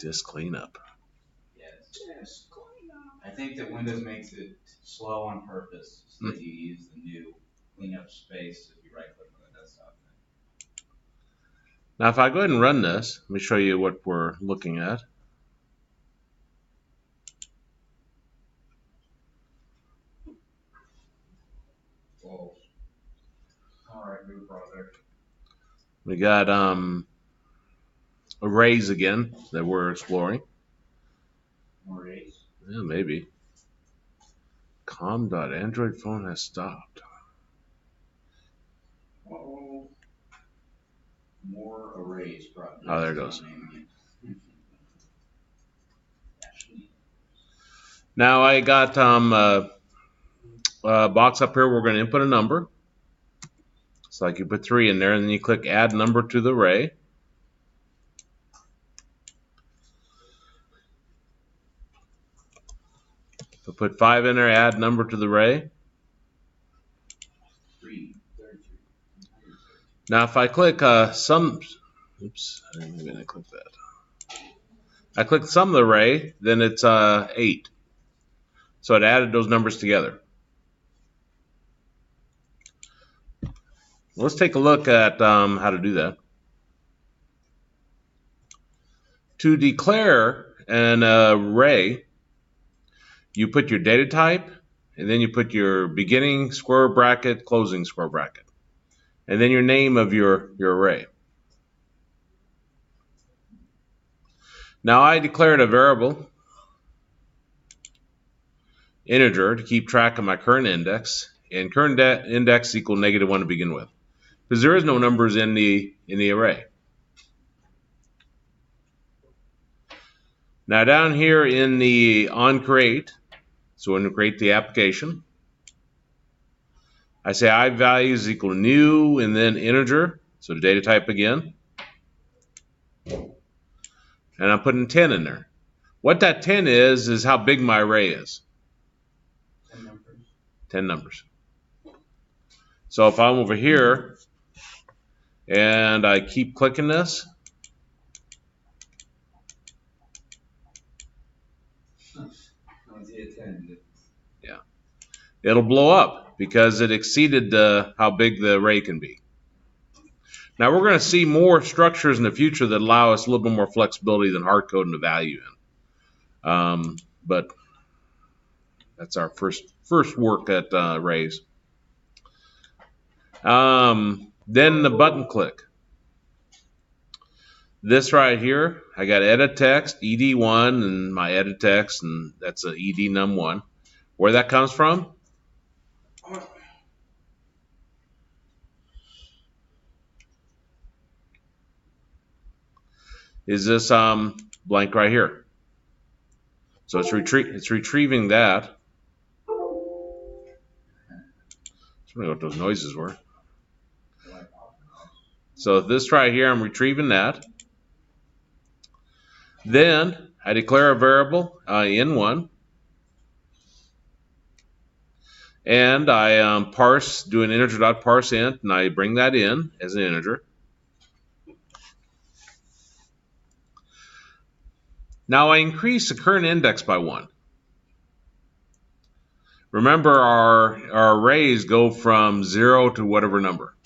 Disk cleanup. Yes. I think that Windows makes it slow on purpose so that you use the new cleanup space if you right click on the desktop. Now if I go ahead and run this, let me show you what we're looking at. Well, all right, new project. We got arrays again that we're exploring. Arrays? Yeah, maybe. Com.Android phone has stopped. Uh-oh. More arrays. Probably. Oh, there it goes. Now I got a box up here. We're going to input a number. So like you put 3 in there, and then you click Add Number to the Array. So put 5 in there, Add Number to the Array. Now if I click oops, I didn't even click that. I click sum of the array, then it's 8. So it added those numbers together. Let's take a look at how to do that. To declare an array, you put your data type, and then you put your beginning square bracket, closing square bracket, and then your name of your array. Now I declared a variable, integer, to keep track of my current index, and current index equal -1 to begin with, because there is no numbers in the array. Now down here in the onCreate, so when we create the application, I say iValues equal new and then integer, so the data type again, and I'm putting 10 in there. What that 10 is how big my array is. 10 numbers. 10 numbers. So if I'm over here and I keep clicking this, yeah, it'll blow up because it exceeded how big the array can be. Now we're going to see more structures in the future that allow us a little bit more flexibility than hard coding the value in. But that's our first work at arrays. Then the button click. This right here, I got edit text, ed1, and my edit text, and that's a ed num1. Where that comes from? Is this blank right here? So it's retrieving that. Just wondering what those noises were. So this right here, I'm retrieving that. Then I declare a variable in1, and I do an integer.parseInt, and I bring that in as an integer. Now I increase the current index by 1. Remember, our arrays go from 0 to whatever number.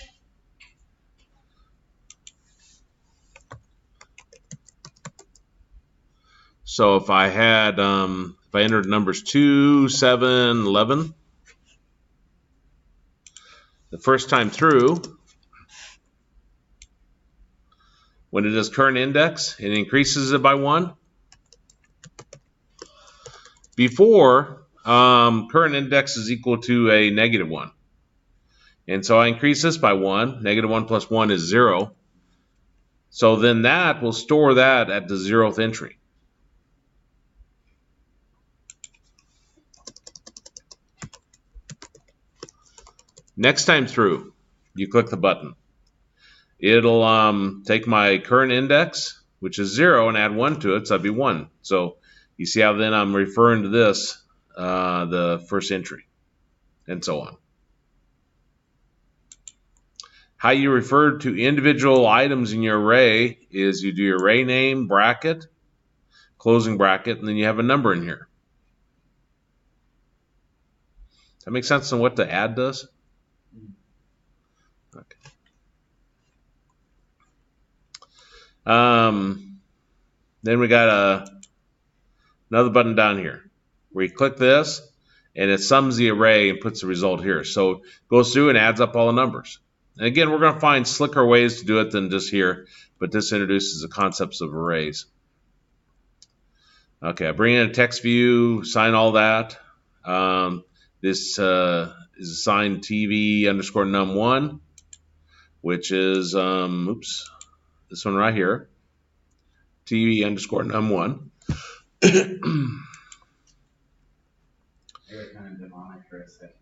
So if I had, if I entered numbers 2, 7, 11, the first time through, when it does current index, it increases it by 1. Before, current index is equal to a -1. And so I increase this by 1. -1 plus 1 is 0. So then that will store that at the 0th entry. Next time through, you click the button. It'll take my current index, which is 0, and add 1 to it, so that'd be 1. So you see how then I'm referring to this, the first entry, and so on. How you refer to individual items in your array is you do your array name, bracket, closing bracket, and then you have a number in here. Does that make sense on what the add does? Okay. Then we got another button down here where you click this, and it sums the array and puts the result here. So it goes through and adds up all the numbers. And again, we're going to find slicker ways to do it than just here, but this introduces the concepts of arrays. Okay, I bring in a text view, assign all that. This is assigned TV underscore num1, which is, this one right here, TV underscore num1. They were kind of demonic for a second.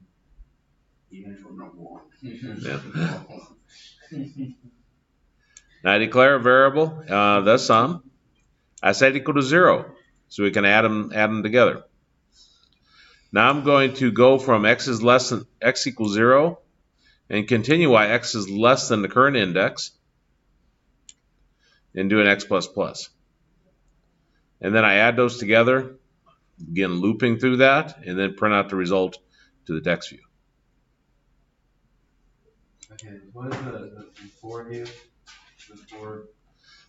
Even from number one. Yeah. Now I declare a variable, the sum. I set equal to 0, so we can add them together. Now I'm going to go from x equals 0 and continue while x is less than the current index and do an x plus plus. And then I add those together, begin looping through that, and then print out the result to the text view. Okay, what does the before do? Before?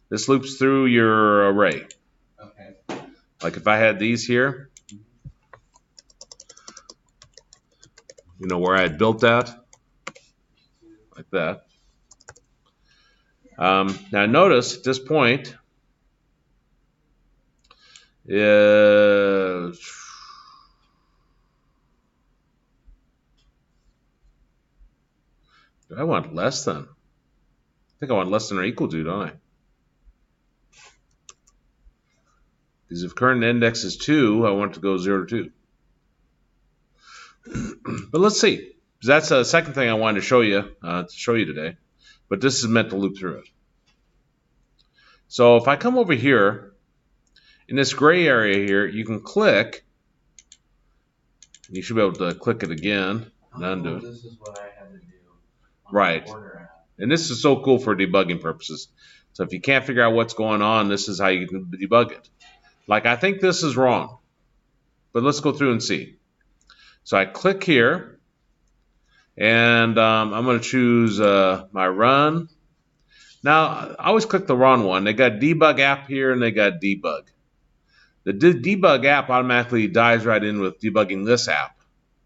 This loops through your array. Okay. Like if I had these here, you know, where I had built that, like that. Now notice at this point, do I want less than? I think I want less than or equal to, don't I? Because if current index is 2, I want it to go 0 to 2. But let's see. That's the second thing I wanted to show you today. But this is meant to loop through it. So if I come over here, in this gray area here, you can click. You should be able to click it again and undo it. This is what I had to do. Right. And this is so cool for debugging purposes. So if you can't figure out what's going on, this is how you can debug it. Like I think this is wrong, but let's go through and see. So I click here, and I'm going to choose my run. Now, I always click the wrong one. They got Debug App here, and they got Debug. The Debug App automatically dives right in with debugging this app.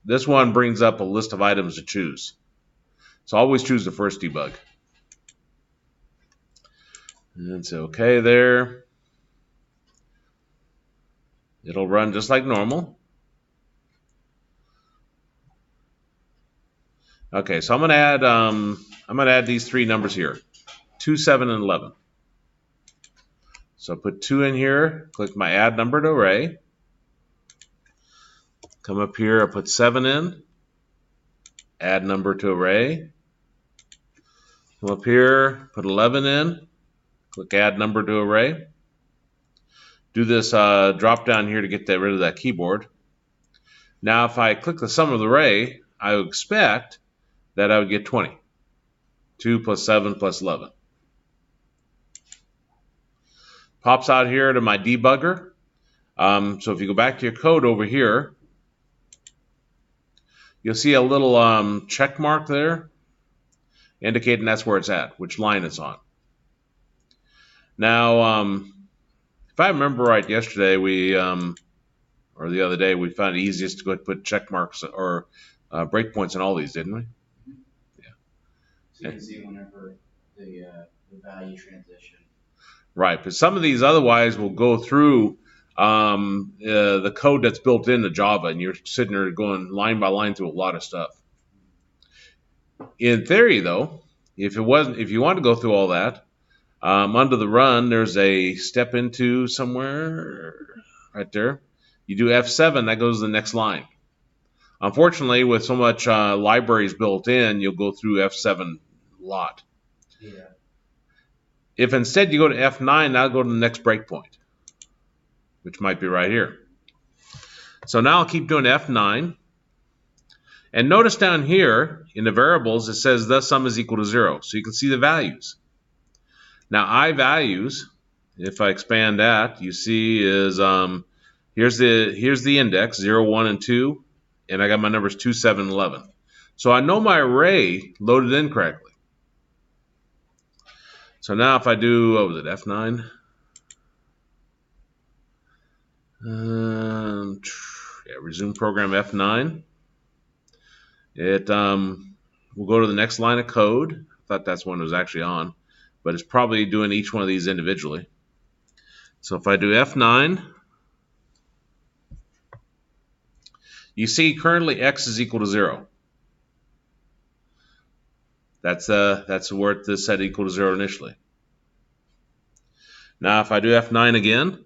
This one brings up a list of items to choose. So always choose the first debug. And it's okay there. It'll run just like normal. Okay, so I'm gonna add these three numbers here, 2, 7, and 11. So I put 2 in here, click my add number to array. Come up here, I put 7 in, add number to array. Come up here, put 11 in, click add number to array. Do this drop down here to get rid of that keyboard. Now if I click the sum of the array, I would expect that I would get 20. 2 plus 7 plus 11. Pops out here to my debugger. So if you go back to your code over here, you'll see a little check mark there indicating that's where it's at, which line it's on. Now, if I remember right, yesterday or the other day, we found it easiest to go ahead and put check marks or breakpoints in all these, didn't we? Yeah. So you can see whenever the value transition. Right, but some of these otherwise will go through the code that's built into Java, and you're sitting there going line by line through a lot of stuff. In theory, though, if you want to go through all that, under the run, there's a step into somewhere right there. You do F7, that goes to the next line. Unfortunately, with so much libraries built in, you'll go through F7 a lot. Yeah. If instead you go to F9, that'll go to the next breakpoint, which might be right here. So now I'll keep doing F9. And notice down here in the variables, it says the sum is equal to 0. So you can see the values. Now I values if I expand that, you see is here's the index 0, 1, and 2, and I got my numbers 2, 7, 11. So I know my array loaded in correctly. So now if I do, what was it, F9? Resume program F9. It will go to the next line of code. I thought that's one it was actually on, but it's probably doing each one of these individually. So if I do F9, you see currently x is equal to 0. That's where it set equal to 0 initially. Now if I do F9 again,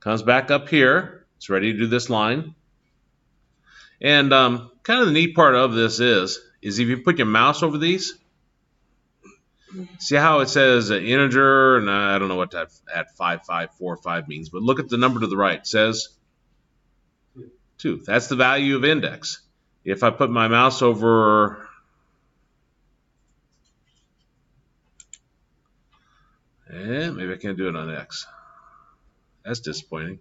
comes back up here. It's ready to do this line. And kind of the neat part of this is if you put your mouse over these, see how it says integer, and I don't know what that at 5545 means, but look at the number to the right. It says 2. That's the value of index. If I put my mouse over, maybe I can't do it on X. That's disappointing.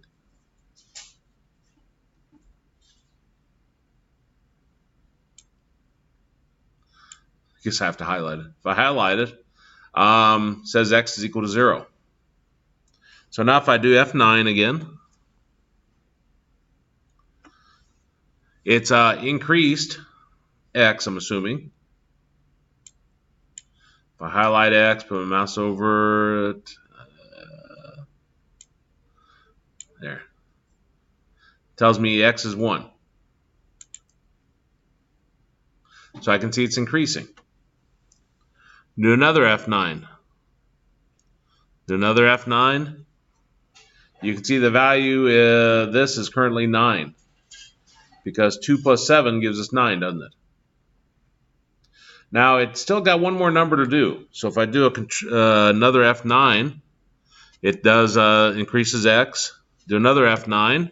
I guess I have to highlight it. If I highlight it, it says X is equal to 0. So now if I do F9 again, it's increased X, I'm assuming. If I highlight X, put my mouse over it, there. Tells me X is 1. So I can see it's increasing. Do another F9. Do another F9. You can see the value, this is currently 9. Because 2 plus 7 gives us 9, doesn't it? Now, it's still got one more number to do. So if I do another F9, it does increases X. Do another F9.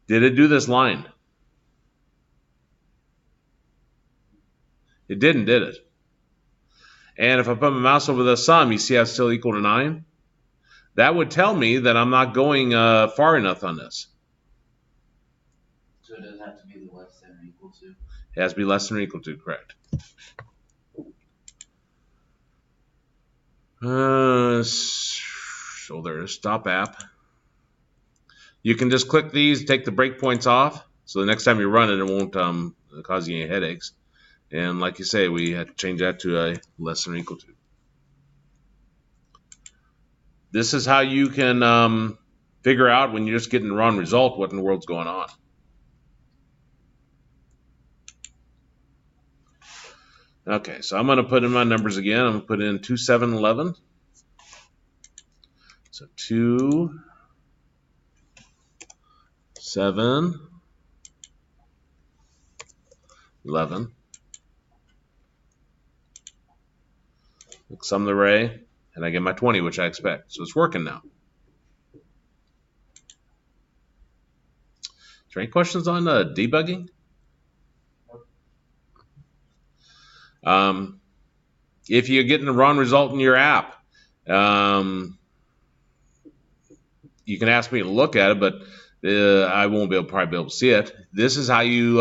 Did it do this line? It didn't, did it? And if I put my mouse over the sum, you see how it's still equal to 9? That would tell me that I'm not going far enough on this. So it does have to be less than or equal to? It has to be less than or equal to, correct. So there's stop app. You can just click these, take the breakpoints off, so the next time you run it, it won't cause you any headaches. And like you say, we had to change that to a less than or equal to. This is how you can figure out when you're just getting the wrong result what in the world's going on. Okay, so I'm going to put in my numbers again. I'm going to put in 2, 7, 11. So 2, 7, 11. Sum the array, and I get my 20, which I expect. So it's working now. Is there any questions on debugging? If you're getting the wrong result in your app, you can ask me to look at it, but I won't probably be able to see it. This is how you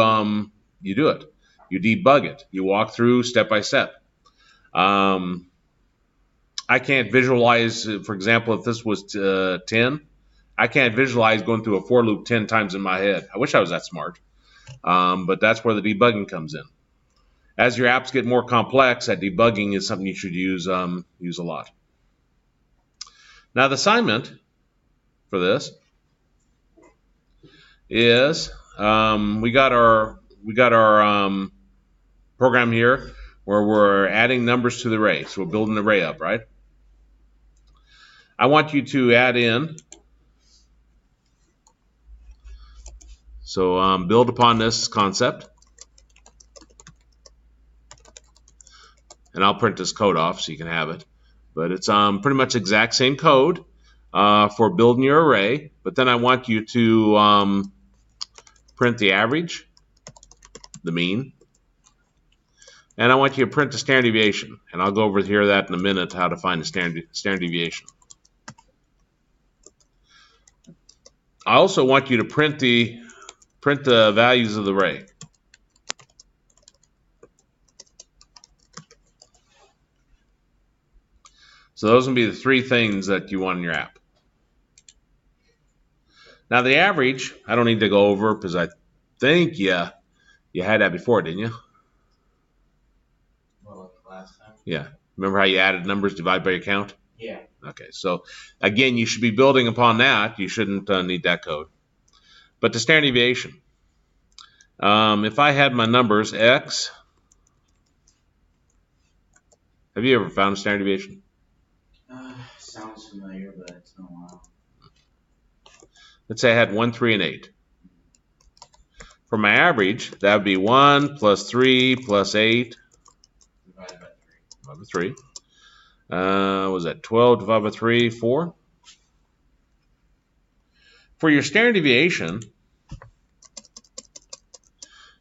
do it. You debug it. You walk through step by step. I can't visualize, for example, if this was 10, I can't visualize going through a for loop 10 times in my head. I wish I was that smart, but that's where the debugging comes in. As your apps get more complex, that debugging is something you should use a lot. Now the assignment for this is we got our program here where we're adding numbers to the array. So we're building the array up, right? I want you to add in. So build upon this concept. And I'll print this code off so you can have it. But it's pretty much exact same code for building your array. But then I want you to print the average, the mean, And I want you to print the standard deviation. And I'll go over here that in a minute, how to find the standard deviation. I also want you to print the values of the array. So those will be the three things that you want in your app. Now the average, I don't need to go over because I think you had that before, didn't you? Well, last time. Yeah. Remember how you added numbers divided by your count? Yeah. Okay. So again, you should be building upon that. You shouldn't need that code. But the standard deviation. If I had my numbers x, have you ever found a standard deviation? Sounds familiar, but it's been a while. Let's say I had 1, 3, and 8. For my average, that would be 1 plus 3 plus 8 Divided by 3. Divided by 3. Was that 12 divided by 3? 4. For your standard deviation,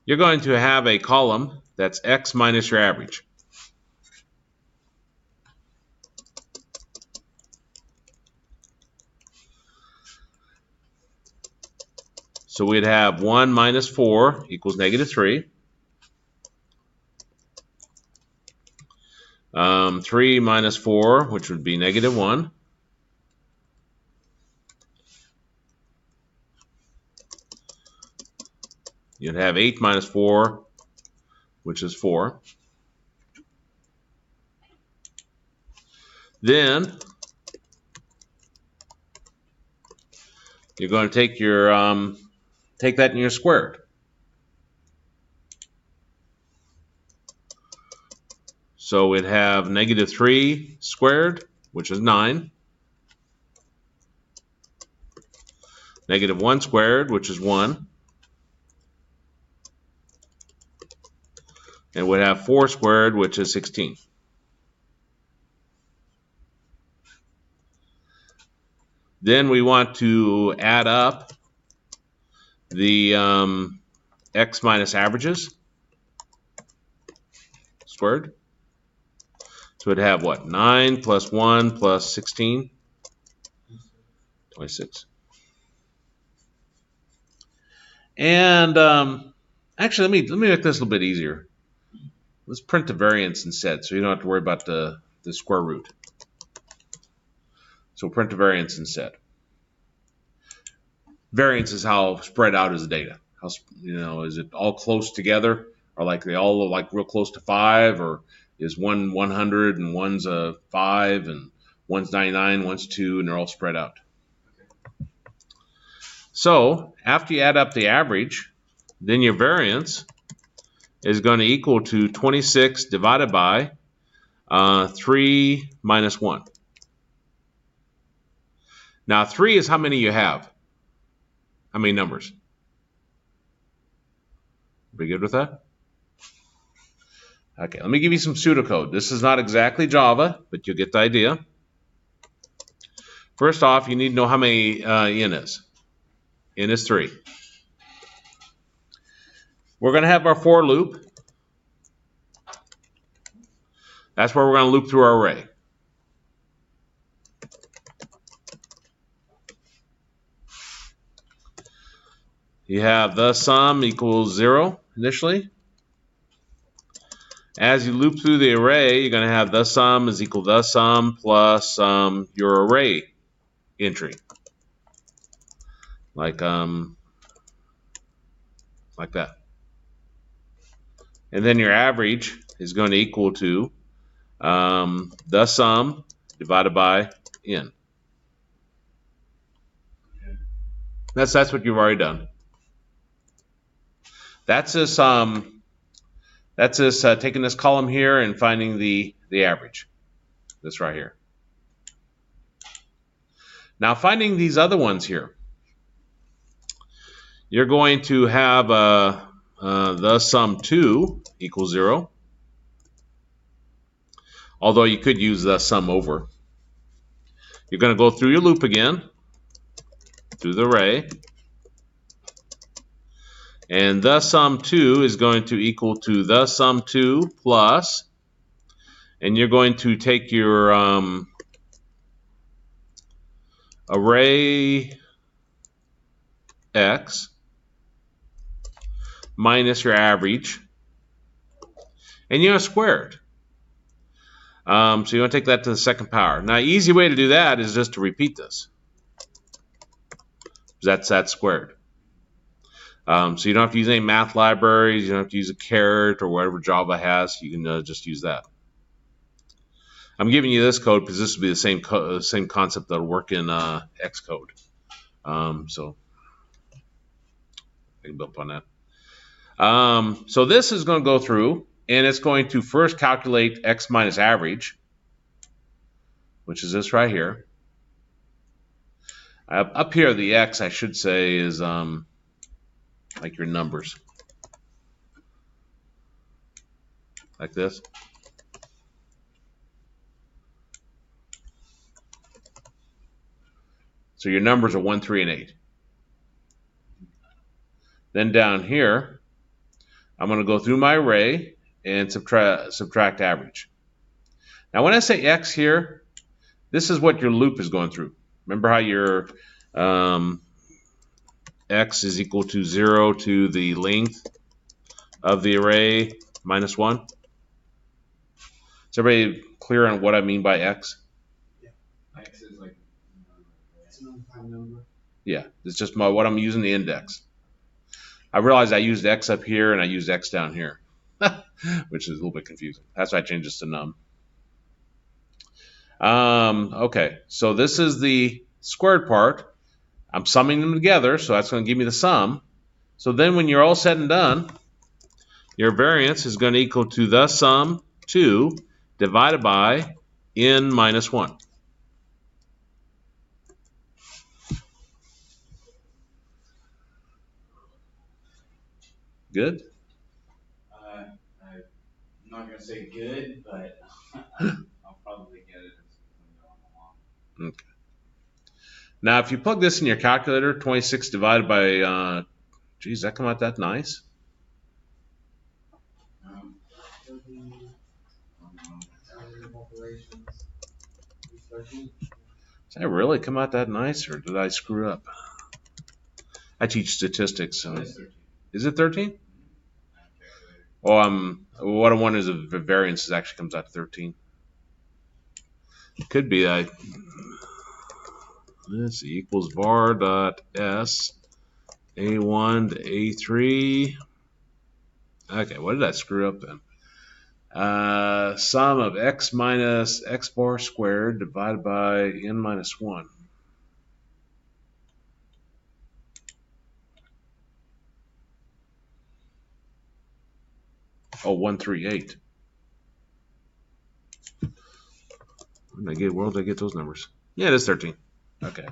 you're going to have a column that's x minus your average. So we'd have 1 minus 4 equals negative 3. 3 minus 4, which would be negative 1. You'd have 8 minus 4, which is 4. Then you're going to take your take that in your squared. So we'd have negative 3 squared, which is 9. Negative 1 squared, which is 1. And we'd have 4 squared, which is 16. Then we want to add up the x minus averages squared. So it'd have what? 9 plus 1 plus 16? 26. And actually, let me make this a little bit easier. Let's print the variance instead, so you don't have to worry about the square root. So we'll print the variance instead. Variance is how spread out is the data. How, is it all close together, or like they all look like real close to 5, or is one 100 and one's a 5 and one's 99, one's 2, and they're all spread out. So after you add up the average, then your variance is going to equal to 26 divided by 3 minus 1. Now 3 is how many you have. How many numbers? Be good with that? Okay, let me give you some pseudocode. This is not exactly Java, but you'll get the idea. First off, you need to know how many n is. N is 3. We're going to have our for loop. That's where we're going to loop through our array. You have the sum equals 0 initially. As you loop through the array, you're going to have the sum is equal to the sum plus your array entry. Like that. And then your average is going to equal to the sum divided by n. That's what you've already done. That's this taking this column here and finding the average. This right here. Now finding these other ones here. You're going to have the sum 2 equals 0. Although you could use the sum over. You're going to go through your loop again, through the array. And the sum 2 is going to equal to the sum 2 plus, and you're going to take your array x minus your average, and you're going to square it. So you want to take that to the second power. Now, easy way to do that is just to repeat this. That's squared. So you don't have to use any math libraries. You don't have to use a caret or whatever Java has. You can just use that. I'm giving you this code because this will be the same concept that'll work in Xcode. So I can build upon that. So this is going to go through, and it's going to first calculate x minus average, which is this right here. Up here, the x, I should say, is like your numbers. Like this. So your numbers are 1, 3, and 8. Then down here, I'm going to go through my array and subtract average. Now when I say x here, this is what your loop is going through. Remember how your x is equal to 0 to the length of the array minus 1? Is everybody clear on what I mean by x? Yeah. X is like it's an undefined number. Yeah, it's just what I'm using the index. I realized I used x up here and I used x down here, which is a little bit confusing. That's why I changed this to num. Okay, so this is the squared part. I'm summing them together, so that's going to give me the sum. So then when you're all said and done, your variance is going to equal to the sum 2 divided by n minus 1. Good? I'm not going to say good, but I'll probably get it as we go along. Okay. Now, if you plug this in your calculator, 26 divided by, geez, that come out that nice? Does that really come out that nice, or did I screw up? I teach statistics, so is it 13? Oh, what I want is if the variance actually comes out to 13. It could be this equals var dot s a1 to a3. Okay, what did I screw up then? Sum of x minus x bar squared divided by n minus 1. Oh, 138. Where did I get those numbers? Yeah, it is 13. Okay.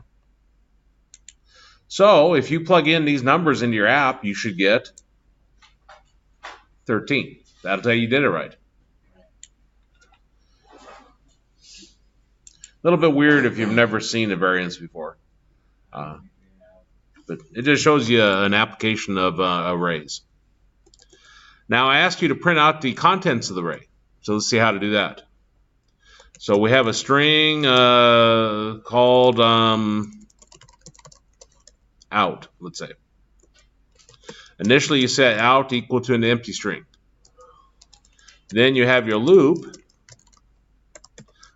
So if you plug in these numbers into your app, you should get 13. That'll tell you did it right. A little bit weird if you've never seen a variance before. But it just shows you an application of arrays. Now I asked you to print out the contents of the array. So let's see how to do that. So we have a string called out, let's say. Initially you set out equal to an empty string. Then you have your loop,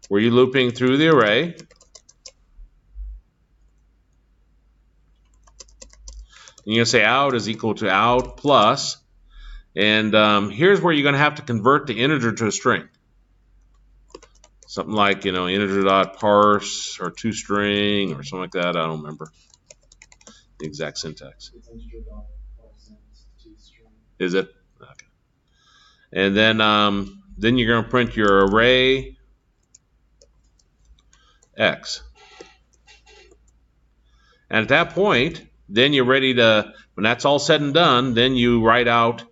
where you're looping through the array. And you're going to say out is equal to out plus, and here's where you're going to have to convert the integer to a string. Something like, integer.parse or toString or something like that. I don't remember the exact syntax. It's integer.parse toString. Is it? Okay. And then you're going to print your array x. And at that point, then you're ready to, when that's all said and done, then you write out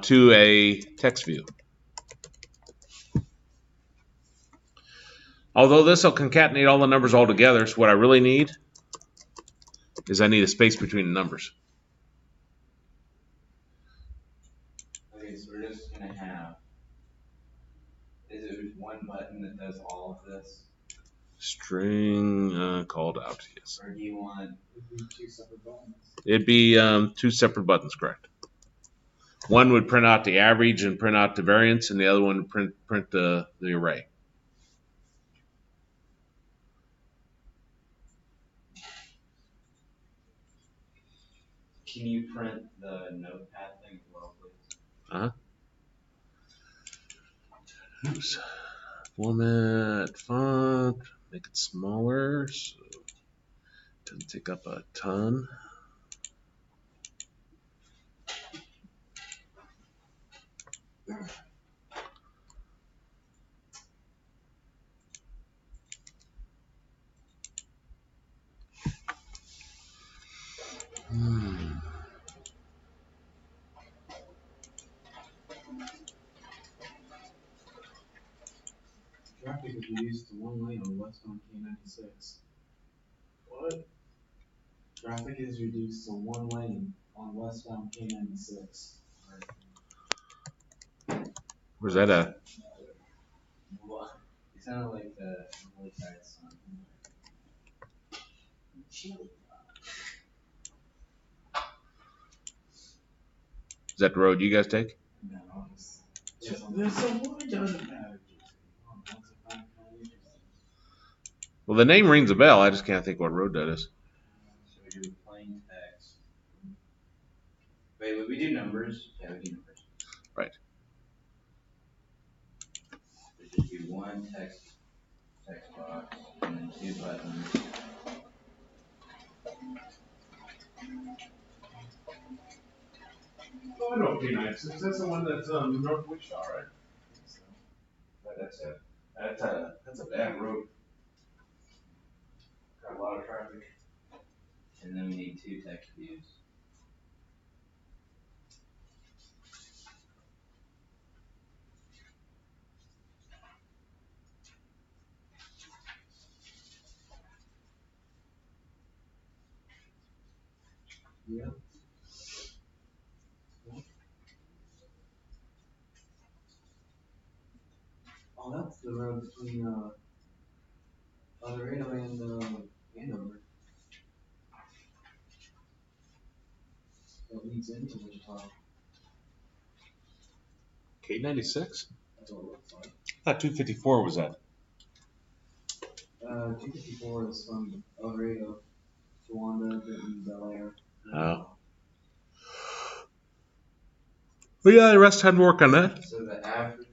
to a text view. Although this will concatenate all the numbers all together, so what I really need is I need a space between the numbers. Okay, so we're just gonna have. Is it one button that does all of this? String called out, yes. Or do you want two separate buttons? It'd be 2 separate buttons, correct. One would print out the average and print out the variance, and the other one would print the array. Can you print the notepad thing as well, please? Oops. Format, font, make it smaller so it doesn't take up a ton. Traffic is reduced to one lane on westbound K96. What? Traffic is reduced to one lane on westbound K96. Where's that at? What? You sounded like the really tired son. Is that the road you guys take? No, there's so much doesn't matter. Well, the name rings a bell. I just can't think what road that is. So we do plain text. Wait, would we do numbers? Yeah, we do numbers. Right. We just do one text box and then 2 buttons. Oh, I know K96. That's the one that's North Wichita, right? That's a bad road. Got a lot of traffic. And then we need 2 text views. Yeah. Oh, that's the road between Laredo and Andover. That leads into Wichita. K96? That's what it looks like. I thought 254 was that. 254 is from Laredo, Towanda, Benton, Bel Air. Oh. Well, yeah, the rest had to work on that. So the average